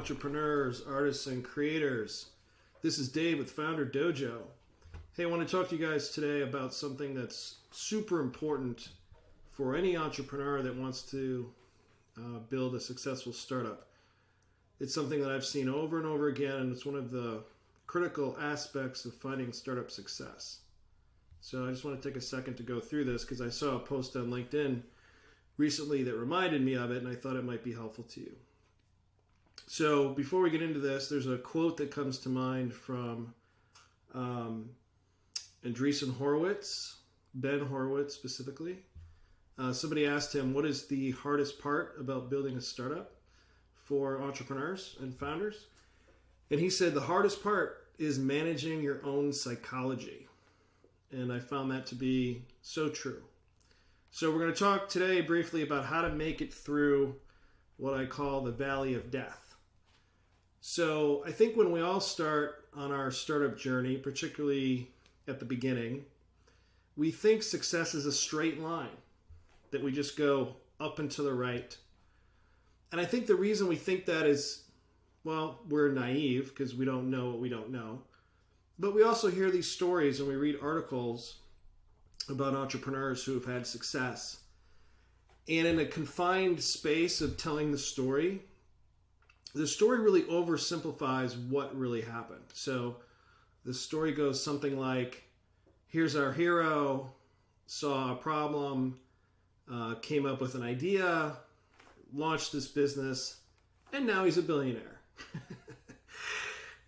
entrepreneurs, artists, and creators. This is Dave with Founder Dojo. Hey, I want to talk to you guys today about something that's super important for any entrepreneur that wants to build a successful startup. It's something that I've seen over and over again, and it's one of the critical aspects of finding startup success. So I just want to take a second to go through this because I saw a post on LinkedIn recently that reminded me of it, and I thought it might be helpful to you. So before we get into this, there's a quote that comes to mind from Andreessen Horowitz, Ben Horowitz specifically. Somebody asked him, what is the hardest part about building a startup for entrepreneurs and founders? And he said the hardest part is managing your own psychology. And I found that to be so true. So we're going to talk today briefly about how to make it through what I call the valley of death. So I think when we all start on our startup journey, particularly at the beginning, we think success is a straight line, that we just go up and to the right. And I think the reason we think that is, well, we're naive because we don't know what we don't know. But we also hear these stories and we read articles about entrepreneurs who have had success. And in a confined space of telling the story really oversimplifies what really happened. So the story goes something like, here's our hero, saw a problem, came up with an idea, launched this business, and now he's a billionaire.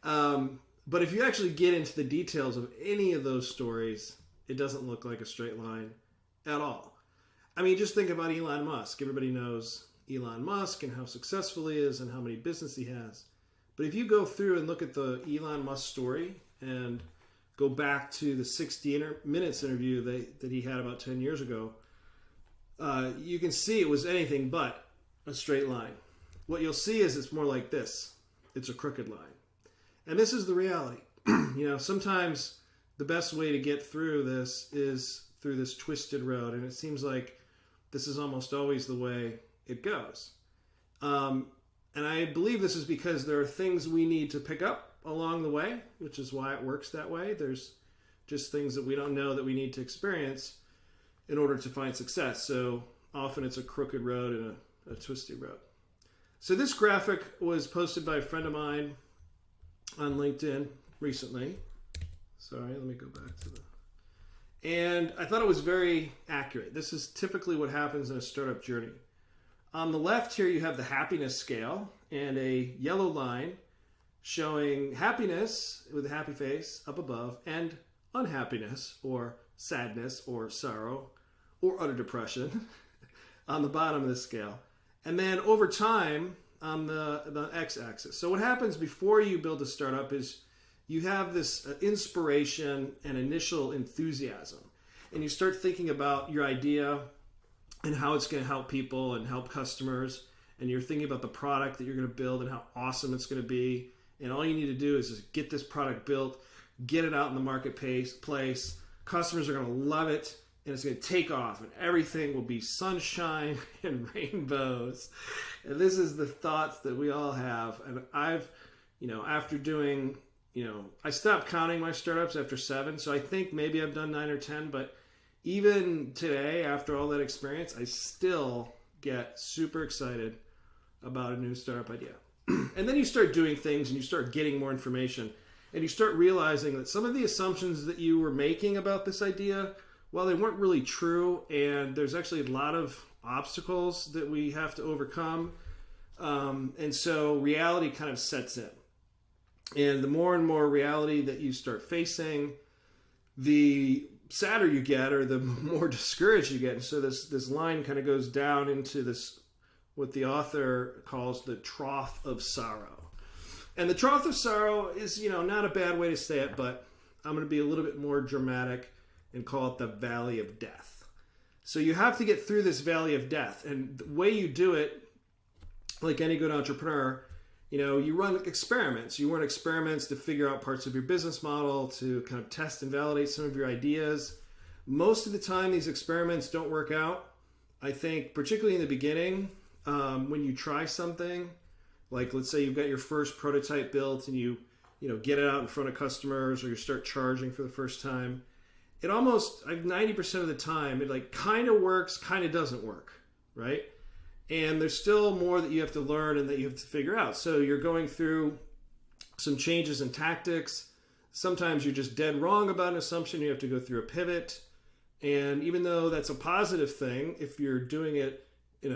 But if you actually get into the details of any of those stories, it doesn't look like a straight line at all. I mean, just think about Elon Musk. Everybody knows Elon Musk and how successful he is and how many business he has. But if you go through and look at the Elon Musk story and go back to the 60 Minutes interview that he had about 10 years ago, you can see it was anything but a straight line. What you'll see is it's more like this. It's a crooked line. And this is the reality. Sometimes the best way to get through this is through this twisted road. And it seems like this is almost always the way it goes. And I believe this is because there are things we need to pick up along the way, which is why it works that way. There's just things that we don't know that we need to experience in order to find success. So often it's a crooked road and a twisted road. So this graphic was posted by a friend of mine on LinkedIn recently. Sorry, let me go back to and I thought it was very accurate. This is typically what happens in a startup journey. On the left here, you have the happiness scale and a yellow line showing happiness with a happy face up above and unhappiness or sadness or sorrow or utter depression on the bottom of the scale. And then over time on the x-axis. So what happens before you build a startup is you have this inspiration and initial enthusiasm. And you start thinking about your idea and how it's going to help people and help customers. And you're thinking about the product that you're going to build and how awesome it's going to be. And all you need to do is just get this product built, get it out in the marketplace. Customers are going to love it. And it's going to take off and everything will be sunshine and rainbows. And this is the thoughts that we all have. And I've, after doing, I stopped counting my startups after 7. So I think maybe I've done 9 or 10. But even today, after all that experience, I still get super excited about a new startup idea. And then you start doing things and you start getting more information. And you start realizing that some of the assumptions that you were making about this idea, well, they weren't really true, and there's actually a lot of obstacles that we have to overcome. And so reality kind of sets in. And the more and more reality that you start facing, the sadder you get or the more discouraged you get. And so this line kind of goes down into this, what the author calls the trough of sorrow. And the trough of sorrow is, not a bad way to say it, but I'm going to be a little bit more dramatic and call it the valley of death. So you have to get through this valley of death. And the way you do it, like any good entrepreneur, you run experiments. You run experiments to figure out parts of your business model, to kind of test and validate some of your ideas. Most of the time, these experiments don't work out. I think, particularly in the beginning, when you try something, Like, let's say you've got your first prototype built and you get it out in front of customers, or you start charging for the first time. It almost, like 90% of the time, it like kind of works, kind of doesn't work, right? And there's still more that you have to learn and that you have to figure out. So you're going through some changes in tactics. Sometimes you're just dead wrong about an assumption. You have to go through a pivot. And even though that's a positive thing, if you're doing it in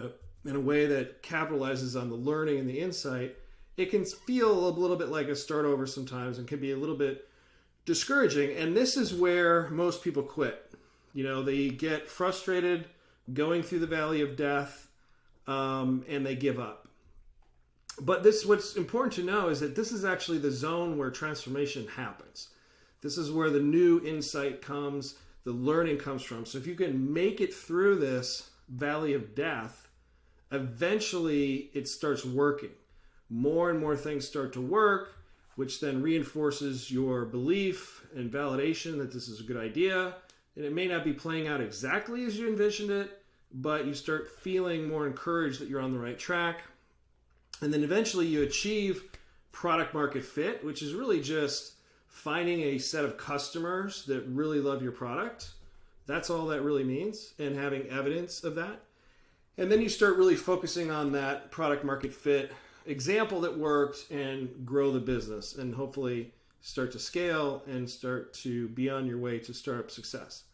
a way that capitalizes on the learning and the insight, it can feel a little bit like a start over sometimes and can be a little bit discouraging. And this is where most people quit. They get frustrated going through the valley of death, and they give up. But what's important to know is that this is actually the zone where transformation happens. This is where the new insight comes, the learning comes from. So if you can make it through this valley of death, eventually it starts working. More and more things start to work, which then reinforces your belief and validation that this is a good idea. And it may not be playing out exactly as you envisioned it, but you start feeling more encouraged that you're on the right track. And then eventually you achieve product market fit, which is really just finding a set of customers that really love your product. That's all that really means, and having evidence of that. And then you start really focusing on that product market fit example that worked and grow the business and hopefully start to scale and start to be on your way to startup success.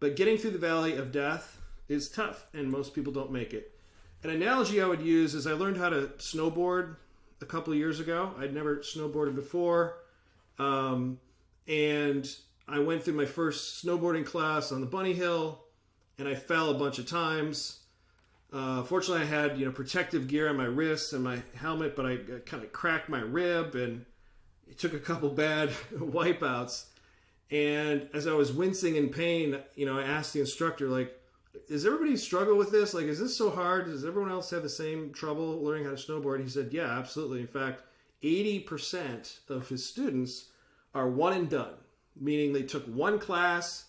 But getting through the valley of death is tough, and most people don't make it. An analogy I would use is I learned how to snowboard a couple of years ago. I'd never snowboarded before. And I went through my first snowboarding class on the bunny hill, and I fell a bunch of times. Fortunately, I had protective gear on my wrists and my helmet, but I kind of cracked my rib, and it took a couple bad wipeouts. And as I was wincing in pain, I asked the instructor, like, does everybody struggle with this? Like, is this so hard? Does everyone else have the same trouble learning how to snowboard? And he said, yeah, absolutely. In fact, 80% of his students are one and done, meaning they took one class,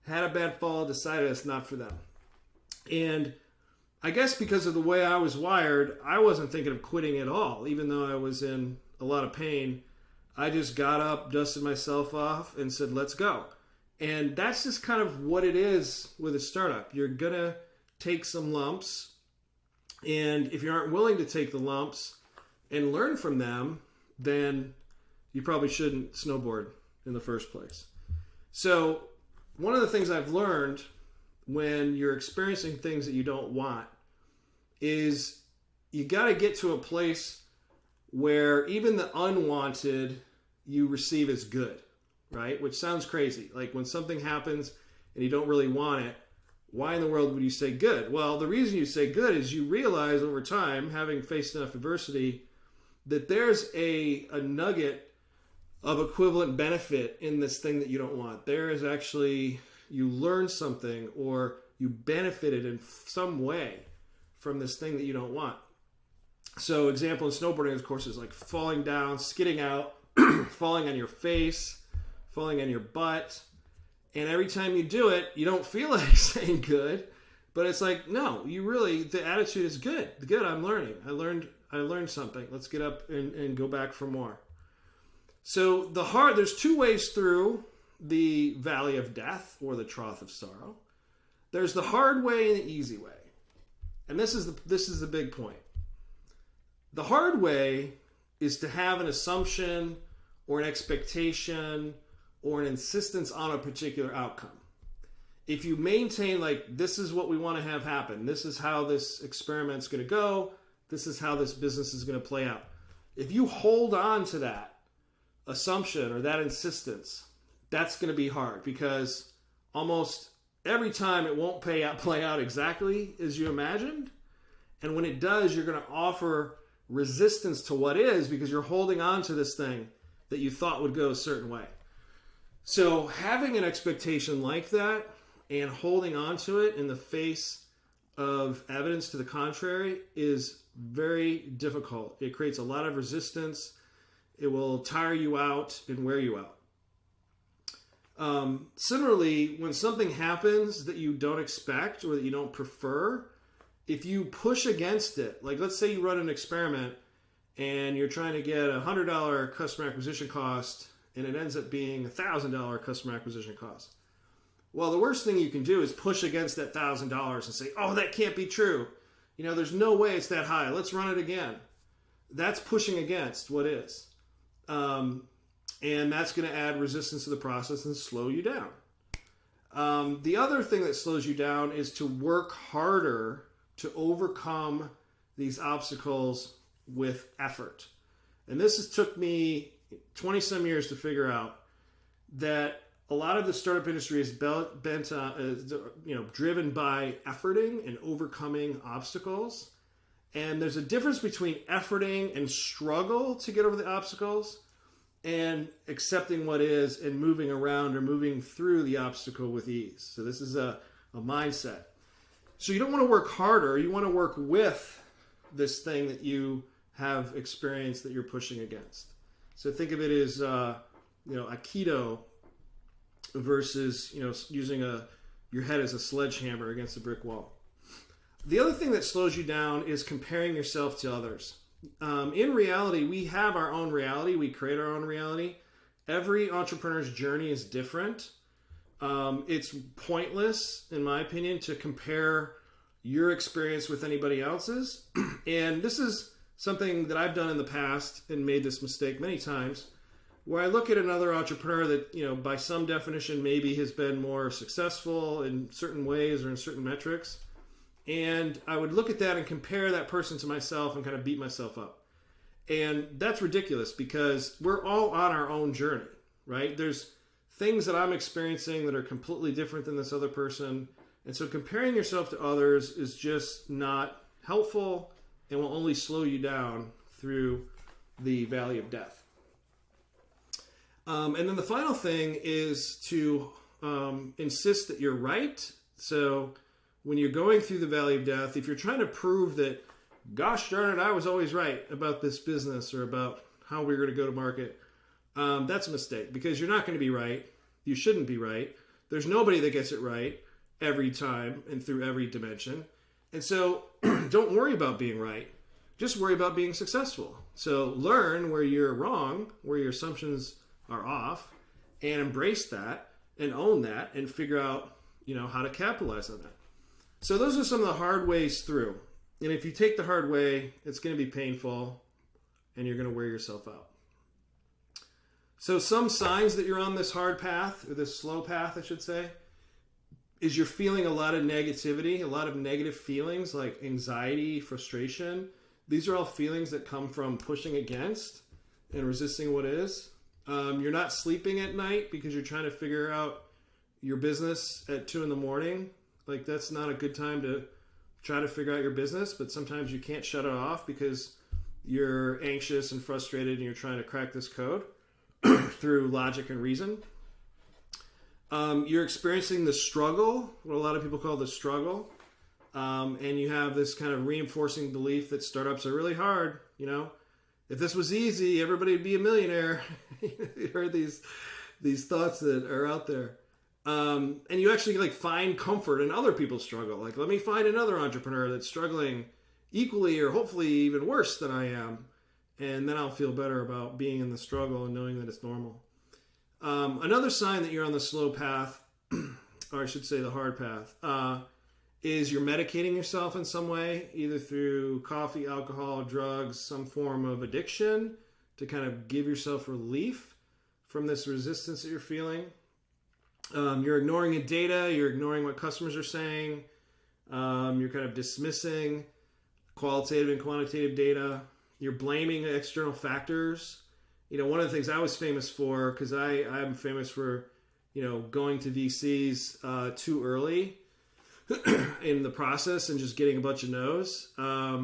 had a bad fall, decided it's not for them. And I guess because of the way I was wired, I wasn't thinking of quitting at all. Even though I was in a lot of pain, I just got up, dusted myself off, and said, let's go. And that's just kind of what it is with a startup. You're going to take some lumps. And if you aren't willing to take the lumps and learn from them, then you probably shouldn't snowboard in the first place. So one of the things I've learned when you're experiencing things that you don't want is you got to get to a place where even the unwanted you receive as good, right? Which sounds crazy. Like when something happens and you don't really want it, why in the world would you say good? Well, the reason you say good is you realize over time, having faced enough adversity, that there's a nugget of equivalent benefit in this thing that you don't want. There is actually, you learn something or you benefited in some way from this thing that you don't want. So example in snowboarding, of course, is like falling down, skidding out, falling on your face, falling on your butt. And every time you do it, you don't feel like saying good, but it's like, no, the attitude is good. Good, I'm learning. I learned something. Let's get up and go back for more. So there's two ways through the valley of death or the trough of sorrow. There's the hard way and the easy way. And this is the big point. The hard way is to have an assumption or an expectation or an insistence on a particular outcome. If you maintain like, this is what we want to have happen, this is how this experiment's going to go, this is how this business is going to play out. If you hold on to that assumption or that insistence, that's going to be hard because almost every time it won't play out exactly as you imagined. And when it does, you're going to offer resistance to what is because you're holding on to this thing that you thought would go a certain way. So having an expectation like that and holding on to it in the face of evidence to the contrary is very difficult. It creates a lot of resistance. It will tire you out and wear you out. Similarly, when something happens that you don't expect or that you don't prefer, if you push against it, like let's say you run an experiment and you're trying to get $100 customer acquisition cost, and it ends up being $1,000 customer acquisition cost. Well, the worst thing you can do is push against that $1,000 and say, oh, that can't be true. There's no way it's that high. Let's run it again. That's pushing against what is. And that's going to add resistance to the process and slow you down. The other thing that slows you down is to work harder to overcome these obstacles with effort. And this took me 20 some years to figure out that a lot of the startup industry is bent on, driven by efforting and overcoming obstacles. And there's a difference between efforting and struggle to get over the obstacles and accepting what is and moving around or moving through the obstacle with ease. So this is a mindset. So you don't want to work harder. You want to work with this thing that you have experienced that you're pushing against. So think of it as, Aikido versus, using your head as a sledgehammer against a brick wall. The other thing that slows you down is comparing yourself to others. In reality, we have our own reality. We create our own reality. Every entrepreneur's journey is different. It's pointless, in my opinion, to compare your experience with anybody else's. And this is something that I've done in the past and made this mistake many times, where I look at another entrepreneur that, by some definition, maybe has been more successful in certain ways or in certain metrics. And I would look at that and compare that person to myself and kind of beat myself up. And that's ridiculous because we're all on our own journey, right? There's things that I'm experiencing that are completely different than this other person. And so comparing yourself to others is just not helpful and will only slow you down through the valley of death. And then the final thing is to insist that you're right. So when you're going through the valley of death, if you're trying to prove that, gosh darn it, I was always right about this business or about how we're going to go to market, that's a mistake because you're not going to be right. You shouldn't be right. There's nobody that gets it right every time and through every dimension. And so don't worry about being right. Just worry about being successful. So learn where you're wrong, where your assumptions are off, and embrace that and own that and figure out, how to capitalize on that. So those are some of the hard ways through. And if you take the hard way, it's going to be painful and you're going to wear yourself out. So some signs that you're on this hard path, or this slow path, I should say, is you're feeling a lot of negativity, a lot of negative feelings like anxiety, frustration. These are all feelings that come from pushing against and resisting what is. You're not sleeping at night because you're trying to figure out your business at 2 a.m. Like that's not a good time to try to figure out your business, but sometimes you can't shut it off because you're anxious and frustrated and you're trying to crack this code through logic and reason. You're experiencing the struggle, what a lot of people call the struggle. And you have this kind of reinforcing belief that startups are really hard. If this was easy, everybody would be a millionaire. You heard these thoughts that are out there. And you actually find comfort in other people's struggle. Like, let me find another entrepreneur that's struggling equally or hopefully even worse than I am. And then I'll feel better about being in the struggle and knowing that it's normal. Another sign that you're on the slow path, or I should say the hard path, is you're medicating yourself in some way, either through coffee, alcohol, drugs, some form of addiction to kind of give yourself relief from this resistance that you're feeling. You're ignoring data, you're ignoring what customers are saying, you're kind of dismissing qualitative and quantitative data, you're blaming external factors. One of the things I was famous for, because I'm famous for, going to VCs too early in the process and just getting a bunch of no's. I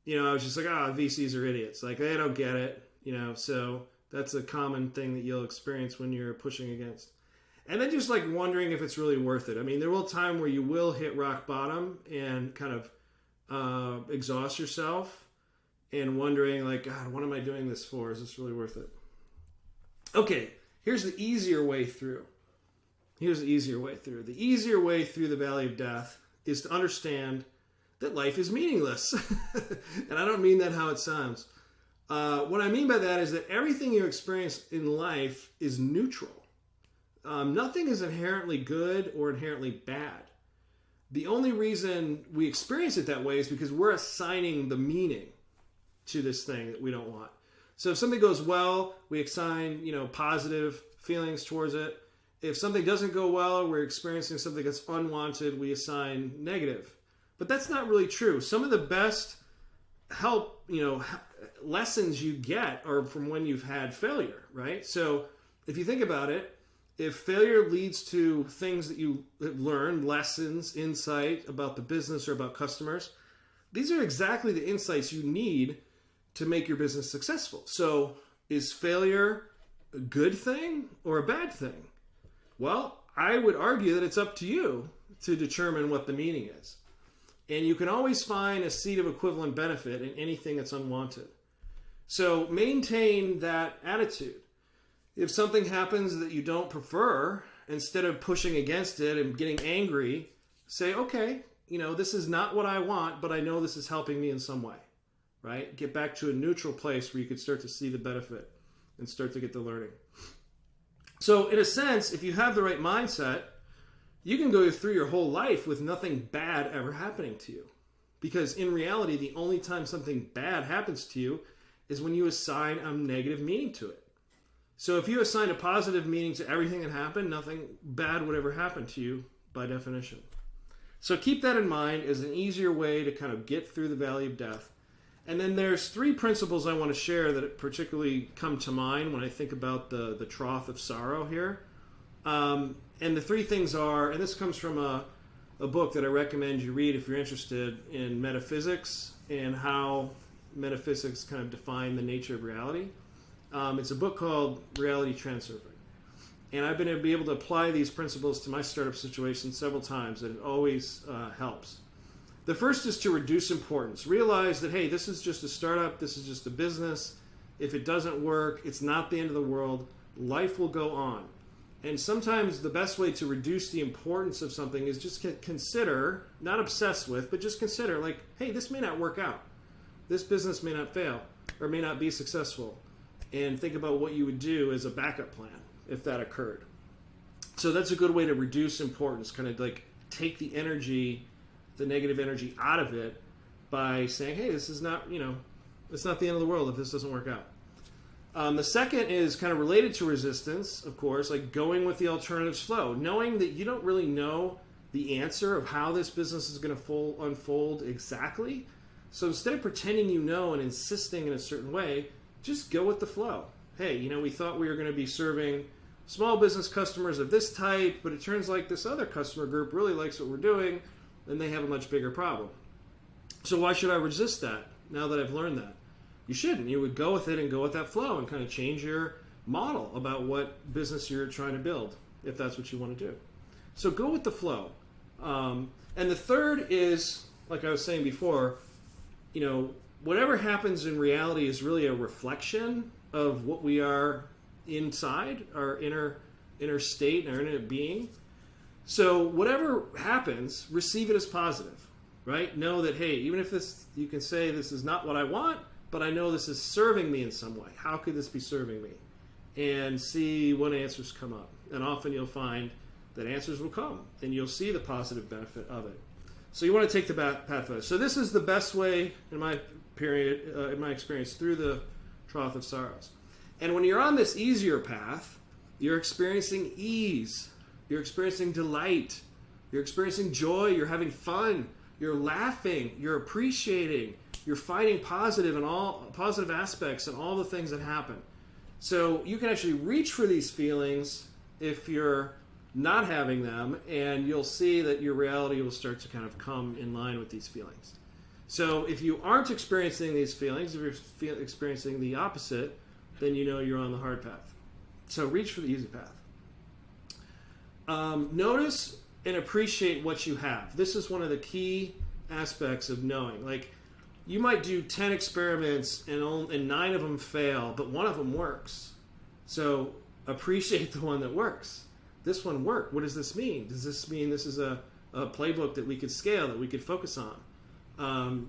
was just like, VCs are idiots. Like, they don't get it, so that's a common thing that you'll experience when you're pushing against. And then just wondering if it's really worth it. I mean, there will time where you will hit rock bottom and kind of exhaust yourself and wondering God, what am I doing this for? Is this really worth it? Okay, here's the easier way through. The easier way through the valley of death is to understand that life is meaningless. And I don't mean that how it sounds. What I mean by that is that everything you experience in life is neutral. Nothing is inherently good or inherently bad. The only reason we experience it that way is because we're assigning the meaning to this thing that we don't want. So if something goes well, we assign, positive feelings towards it. If something doesn't go well, we're experiencing something that's unwanted, we assign negative. But that's not really true. Some of the best lessons you get are from when you've had failure, right? So if you think about it, if failure leads to things that you have learned, lessons, insight about the business or about customers, these are exactly the insights you need to make your business successful. So is failure a good thing or a bad thing? Well, I would argue that it's up to you to determine what the meaning is. And you can always find a seed of equivalent benefit in anything that's unwanted. So maintain that attitude. If something happens that you don't prefer, instead of pushing against it and getting angry, say, okay, this is not what I want, but I know this is helping me in some way, right? Get back to a neutral place where you could start to see the benefit and start to get the learning. So in a sense, if you have the right mindset, you can go through your whole life with nothing bad ever happening to you. Because in reality, the only time something bad happens to you is when you assign a negative meaning to it. So if you assign a positive meaning to everything that happened, nothing bad would ever happen to you by definition. So keep that in mind as an easier way to kind of get through the valley of death. And then there's 3 principles I want to share that particularly come to mind when I think about the trough of sorrow here. And the 3 things are, and this comes from a book that I recommend you read if you're interested in metaphysics and how metaphysics kind of define the nature of reality. It's a book called Reality Transurfing. And I've been able to apply these principles to my startup situation several times, and it always helps. The first is to reduce importance. Realize that, hey, this is just a startup, this is just a business. If it doesn't work, it's not the end of the world. Life will go on. And sometimes the best way to reduce the importance of something is just consider, not obsess with, but just consider, like, hey, this may not work out. This business may not fail or may not be successful. And think about what you would do as a backup plan if that occurred. So that's a good way to reduce importance, kind of like take the energy, the negative energy out of it by saying, hey, this is not, it's not the end of the world if this doesn't work out. The second is kind of related to resistance, of course, like going with the alternatives flow, knowing that you don't really know the answer of how this business is going to unfold exactly. So instead of pretending you know and insisting in a certain way, just go with the flow. Hey, we thought we were going to be serving small business customers of this type, but it turns like this other customer group really likes what we're doing, and they have a much bigger problem. So why should I resist that now that I've learned that? You shouldn't. You would go with it and go with that flow and kind of change your model about what business you're trying to build, if that's what you want to do. So go with the flow. And the third is, like I was saying before, whatever happens in reality is really a reflection of what we are inside, our inner state, our inner being. So whatever happens, receive it as positive, right? Know that, hey, even if you can say this is not what I want, but I know this is serving me in some way. How could this be serving me? And see what answers come up. And often you'll find that answers will come, and you'll see the positive benefit of it. So you want to take the path of it. So this is the best way, in my experience, through the trough of sorrows. And when you're on this easier path, you're experiencing ease. You're experiencing delight. You're experiencing joy. You're having fun. You're laughing. You're appreciating. You're finding positive and all positive aspects and all the things that happen. So you can actually reach for these feelings if you're not having them, and you'll see that your reality will start to kind of come in line with these feelings. So if you aren't experiencing these feelings, if you're experiencing the opposite, then you know you're on the hard path. So reach for the easy path. Notice and appreciate what you have. This is one of the key aspects of knowing. Like, you might do 10 experiments and 9 of them fail, but one of them works. So appreciate the one that works. This one worked. What does this mean? Does this mean this is a playbook that we could scale, that we could focus on?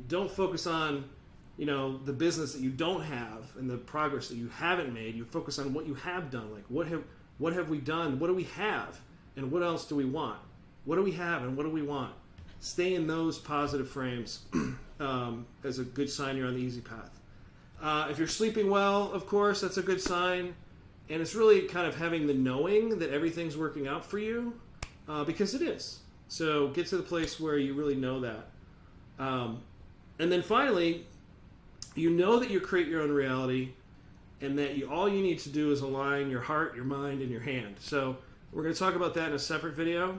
Don't focus on the business that you don't have and the progress that you haven't made. You focus on what you have done. Like, what have we done? What do we have? And what else do we want? What do we have and what do we want? Stay in those positive frames as a good sign you're on the easy path. If you're sleeping well, of course, that's a good sign. And it's really kind of having the knowing that everything's working out for you, because it is. So get to the place where you really know that. And then finally, you know that you create your own reality, and that all you need to do is align your heart, your mind, and your hand. So we're going to talk about that in a separate video.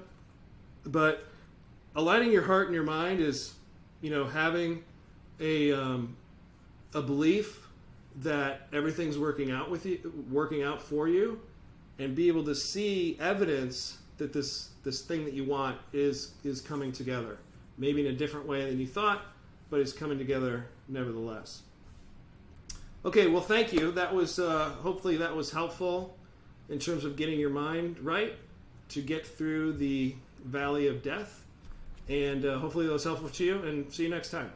But aligning your heart and your mind is, having a belief that everything's working out for you, and be able to see evidence that this thing that you want is coming together. Maybe in a different way than you thought, but it's coming together nevertheless. Okay, well, thank you. That was hopefully that was helpful in terms of getting your mind right to get through the valley of death. And hopefully that was helpful to you, and see you next time.